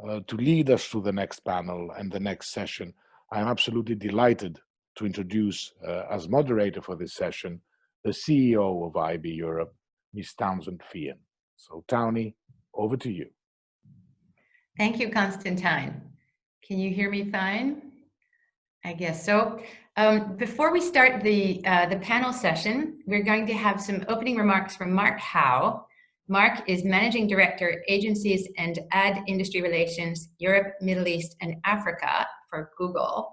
to lead us through the next panel and the next session, I'm absolutely delighted to introduce, as moderator for this session, the CEO of IB Europe, Ms. Townsend Fian. So, Townie, over to you. Thank you, Constantine. Can you hear me fine? I guess so. Before we start the panel session, we're going to have some opening remarks from Mark Howe. Mark is Managing Director, Agencies and Ad Industry Relations, Europe, Middle East, and Africa for Google.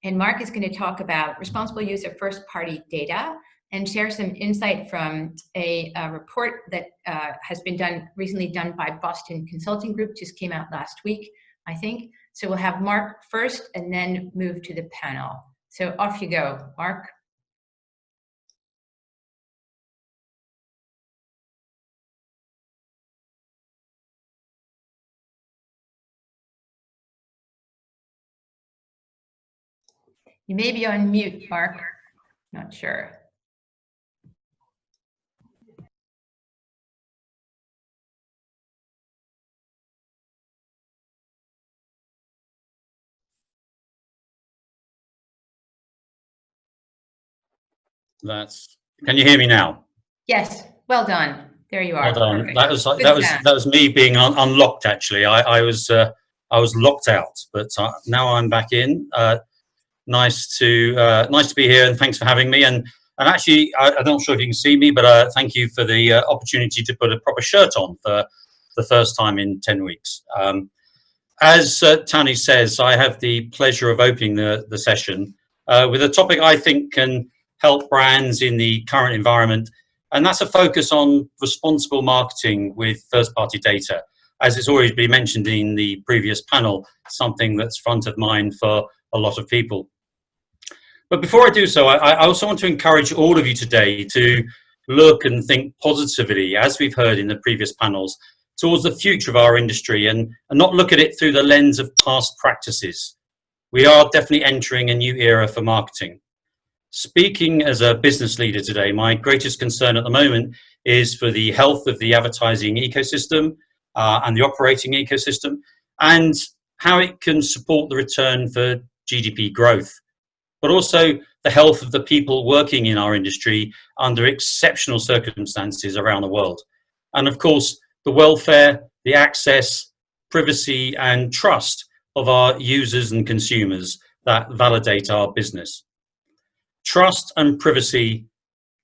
And Mark is going to talk about responsible use of first-party data and share some insight from a report that has been recently done by Boston Consulting Group, just came out last week, I think. So we'll have Mark first and then move to the panel. So off you go, Mark. You may be on mute, Mark. Not sure. Can you hear me now? Yes, well done. There you are. Well done. That was me being unlocked. Actually, I was locked out, but now I'm back in. Nice to be here, and thanks for having me. And actually, I'm not sure if you can see me, but thank you for the opportunity to put a proper shirt on for the first time in 10 weeks. As Tony says, I have the pleasure of opening the session with a topic I think can help brands in the current environment, and that's a focus on responsible marketing with first-party data. As it's already been mentioned in the previous panel, something that's front of mind for a lot of people. But before I do so, I also want to encourage all of you today to look and think positively, as we've heard in the previous panels, towards the future of our industry and not look at it through the lens of past practices. We are definitely entering a new era for marketing. Speaking as a business leader today, my greatest concern at the moment is for the health of the advertising ecosystem and the operating ecosystem, and how it can support the return for GDP growth, but also the health of the people working in our industry under exceptional circumstances around the world. And of course, the welfare, the access, privacy, and trust of our users and consumers that validate our business. Trust and privacy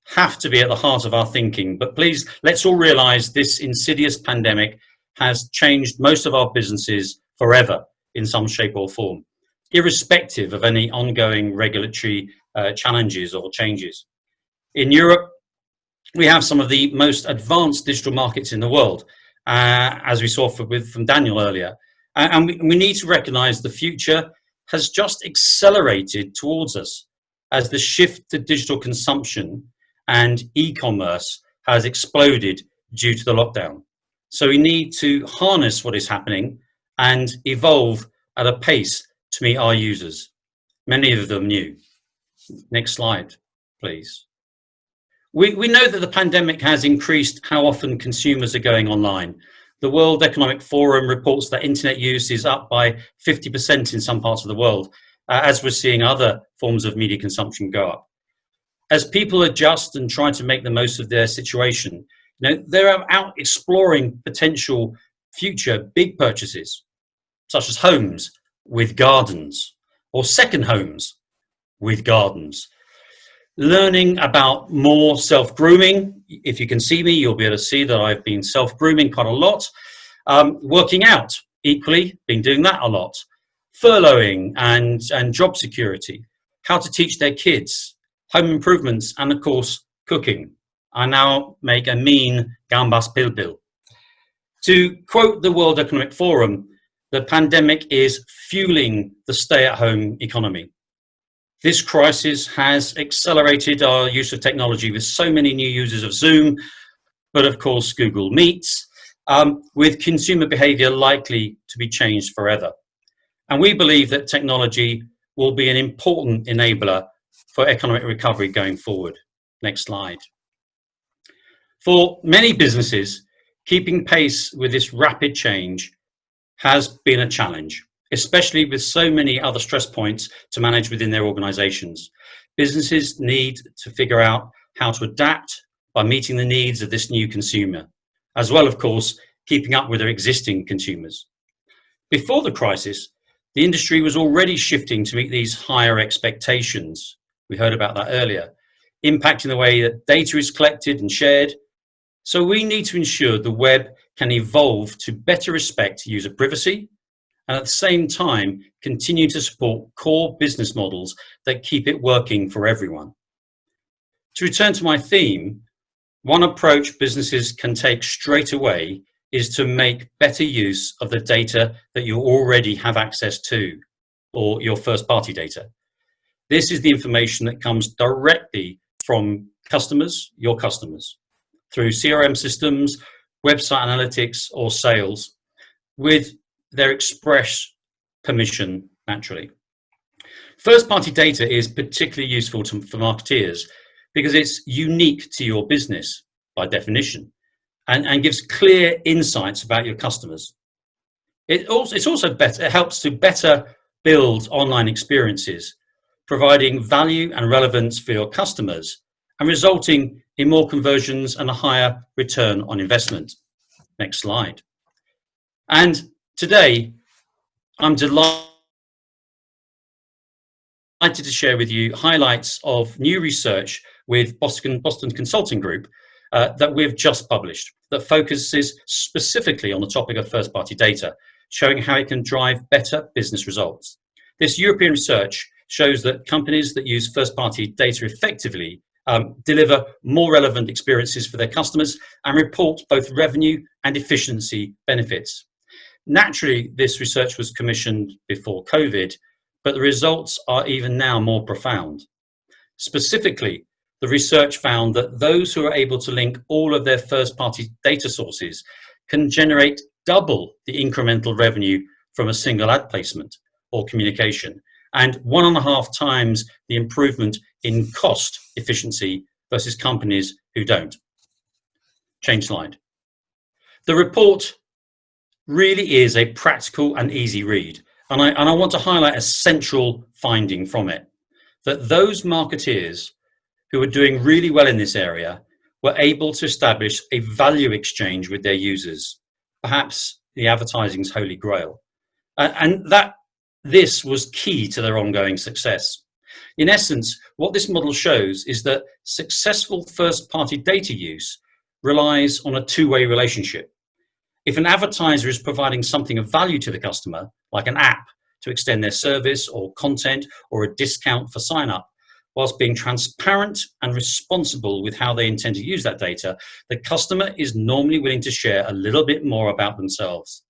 have to be at the heart of our thinking, but please, let's all realize this insidious pandemic has changed most of our businesses forever in some shape or form, irrespective of any ongoing regulatory challenges or changes. In Europe, we have some of the most advanced digital markets in the world, as we saw from Daniel earlier. And we need to recognize the future has just accelerated towards us as the shift to digital consumption and e-commerce has exploded due to the lockdown. So we need to harness what is happening and evolve at a pace to meet our users, many of them new. Next slide, please. We know that the pandemic has increased how often consumers are going online. The World Economic Forum reports that internet use is up by 50% in some parts of the world, as we're seeing other forms of media consumption go up. As people adjust and try to make the most of their situation, they're out exploring potential future big purchases, such as homes with gardens or second homes with gardens. Learning about more self-grooming. If you can see me, you'll be able to see that I've been self-grooming quite a lot. Working out, equally, been doing that a lot. Furloughing and job security, how to teach their kids, home improvements, and of course, cooking. I now make a mean gambas pilpil. To quote the World Economic Forum, the pandemic is fueling the stay-at-home economy. This crisis has accelerated our use of technology with so many new users of Zoom, but of course Google Meets, with consumer behavior likely to be changed forever. And we believe that technology will be an important enabler for economic recovery going forward. Next slide. For many businesses, keeping pace with this rapid change has been a challenge, especially with so many other stress points to manage within their organizations. Businesses need to figure out how to adapt by meeting the needs of this new consumer, as well, of course, keeping up with their existing consumers. Before the crisis, the industry was already shifting to meet these higher expectations. We heard about that earlier, impacting the way that data is collected and shared. So we need to ensure the web can evolve to better respect user privacy and at the same time continue to support core business models that keep it working for everyone. To return to my theme, one approach businesses can take straight away is to make better use of the data that you already have access to, or your first-party data. This is the information that comes directly from customers, your customers, through CRM systems, website analytics, or sales, with their express permission, naturally. First-party data is particularly useful for marketeers because it's unique to your business by definition and gives clear insights about your customers. It helps to better build online experiences, providing value and relevance for your customers and resulting in more conversions and a higher return on investment. Next slide. And today, I'm delighted to share with you highlights of new research with Boston Consulting Group that we've just published that focuses specifically on the topic of first-party data, showing how it can drive better business results. This European research shows that companies that use first-party data effectively deliver more relevant experiences for their customers and report both revenue and efficiency benefits. Naturally, this research was commissioned before COVID, but the results are even now more profound. Specifically, the research found that those who are able to link all of their first-party data sources can generate double the incremental revenue from a single ad placement or communication, and 1.5 times the improvement in cost efficiency versus companies who don't. Change slide. The report really is a practical and easy read, and I want to highlight a central finding from it, that those marketeers who are doing really well in this area were able to establish a value exchange with their users, perhaps the advertising's holy grail, and that this was key to their ongoing success. In essence, what this model shows is that successful first-party data use relies on a two-way relationship. If an advertiser is providing something of value to the customer, like an app to extend their service or content or a discount for sign-up, whilst being transparent and responsible with how they intend to use that data, the customer is normally willing to share a little bit more about themselves.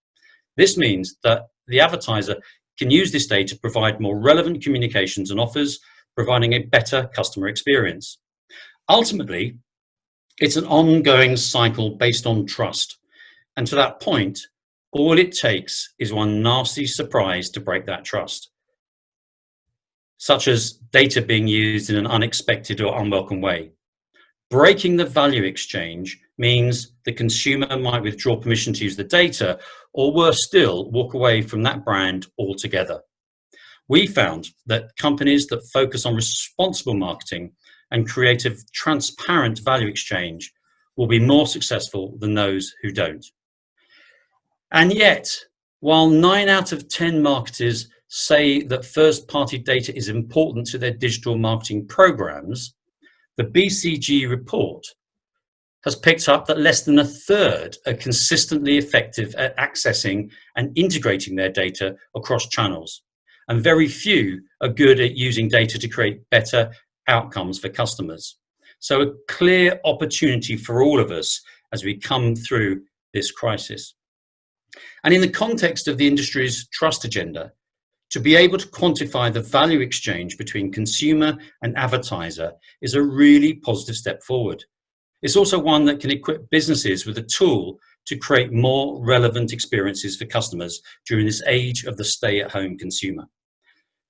This means that the advertiser can use this data to provide more relevant communications and offers, providing a better customer experience. Ultimately, it's an ongoing cycle based on trust. And to that point, all it takes is one nasty surprise to break that trust, such as data being used in an unexpected or unwelcome way. Breaking the value exchange means the consumer might withdraw permission to use the data, or worse still, walk away from that brand altogether. We found that companies that focus on responsible marketing and creative, transparent value exchange will be more successful than those who don't. And yet, while 9 out of 10 marketers say that first-party data is important to their digital marketing programs, the BCG report has picked up that less than a third are consistently effective at accessing and integrating their data across channels, and very few are good at using data to create better outcomes for customers. So a clear opportunity for all of us as we come through this crisis. And in the context of the industry's trust agenda, to be able to quantify the value exchange between consumer and advertiser is a really positive step forward. It's also one that can equip businesses with a tool to create more relevant experiences for customers during this age of the stay-at-home consumer.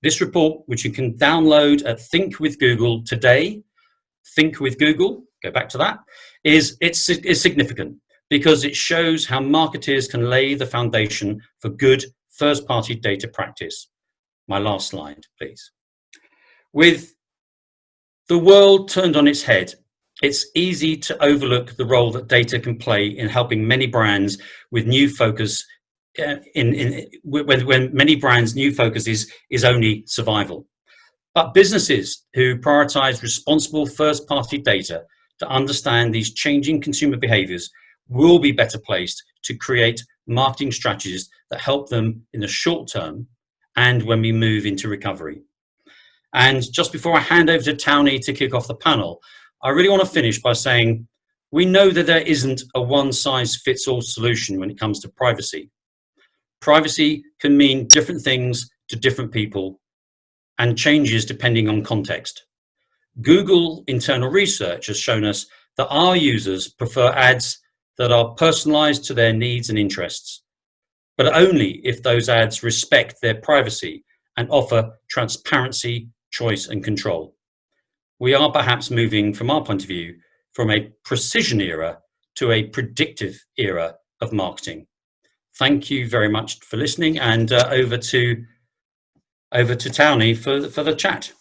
This report, which you can download at Think with Google today, Think with Google, go back to that, is significant because it shows how marketers can lay the foundation for good first-party data practice. My last slide, please. With the world turned on its head, it's easy to overlook the role that data can play in helping many brands with new focus when many brands' new focus is only survival. But businesses who prioritize responsible first-party data to understand these changing consumer behaviors will be better placed to create marketing strategies that help them in the short term and when we move into recovery. And just before I hand over to Tony to kick off the panel, I really want to finish by saying we know that there isn't a one-size-fits-all solution when it comes to privacy. Privacy can mean different things to different people and changes depending on context. Google internal research has shown us that our users prefer ads that are personalized to their needs and interests, but only if those ads respect their privacy and offer transparency, choice, and control. We are perhaps moving, from our point of view, from a precision era to a predictive era of marketing. Thank you very much for listening, and over to Tony for the chat.